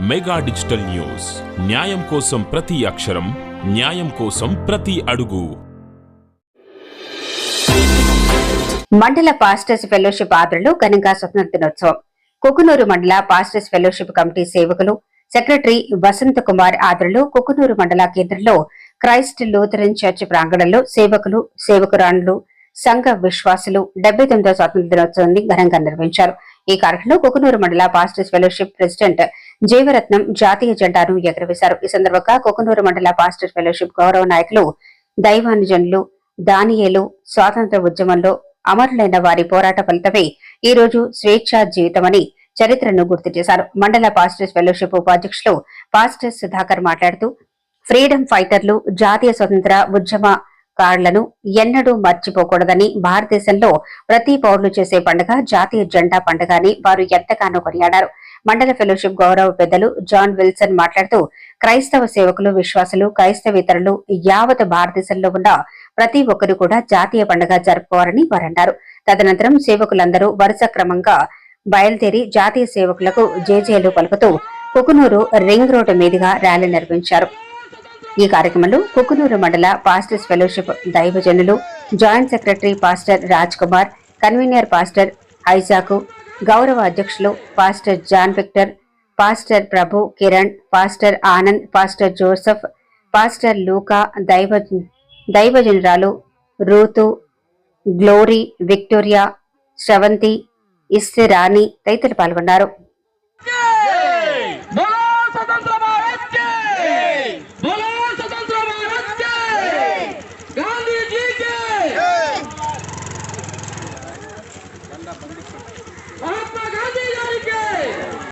Mega digital news, న్యాయం కోసం ప్రతి అక్షరం, న్యాయం కోసం ప్రతి అడుగు. మండల పాస్టర్స్ ఫెలోషిప్ ఆధ్వర్యంలో ఘనంగా స్వతంత్ర దినోత్సవం. కుకునూరు మండల పాస్టర్స్ ఫెలోషిప్ కమిటీ సేవకులు సెక్రటరీ వసంత కుమార్ ఆధ్వర్యంలో కుకునూరు మండల కేంద్రంలో క్రైస్ట్ లూథరన్ చర్చ్ ప్రాంగణంలో సేవకులు, సేవకురాండ్లు, సంఘ విశ్వాసులు 79వ స్వాతంత్ర దినోత్సవాన్ని ఘనంగా నిర్వహించారు. ఈ కార్యక్రమంలో కుకునూరు మండల పాస్టర్స్ ఫెలోషిప్ ప్రెసిడెంట్ జీవరత్నం జాతీయ జెండాను ఎగురవేశారు. ఈ సందర్భంగా కుకునూరు మండల పాస్టర్స్ ఫెలోషిప్ గౌరవ నాయకులు, దైవానుజనులు, దానియేలు స్వాతంత్ర ఉద్యమంలో అమరులైన వారి పోరాట ఫలితమే ఈ రోజు స్వేచ్ఛా జీవితమని చరిత్రను గుర్తు చేశారు. మండల పాస్టర్స్ ఫెలోషిప్ ఉపాధ్యక్షులు పాస్టర్ సుధాకర్ మాట్లాడుతూ, ఫ్రీడమ్ ఫైటర్లు, జాతీయ స్వతంత్ర ఉద్యమకారులను ఎన్నడూ మర్చిపోకూడదని, భారతదేశంలో ప్రతి పౌరులు చేసే పండుగ జాతీయ జెండా పండుగ అని వారు ఎంతగానో కొనియాడారు. మండల ఫెలోషిప్ గౌరవ పెద్దలు జాన్ విల్సన్ మాట్లాడుతూ, క్రైస్తవ సేవకులు, విశ్వాసులు, క్రైస్తవేతరులు యావత్ భారతదేశంలో ఉన్న ప్రతి ఒక్కరు కూడా జాతీయ పండుగ జరుపుకోవాలని వారన్నారు. తదనంతరం సేవకులందరూ వరుస క్రమంగా బయలుదేరి జాతీయ సేవకులకు జేజేలు పలుకుతూ కుకునూరు రింగ్ రోడ్డు మీదుగా ర్యాలీ నిర్వహించారు. ఈ కార్యక్రమంలో కుకునూరు మండల పాస్టర్స్ ఫెలోషిప్ దైవజనులు, joint secretary pastor Raj Kumar, convener pastor Isaac, గౌరవ అధ్యక్షులు pastor John Victor, pastor Prabhu Kiran, pastor Anand, pastor Joseph, pastor Luka, దైవజనురాలు Ruth, Glory, Victoria, Sravanthi, Israni తదితరులు పాల్గొన్నారు.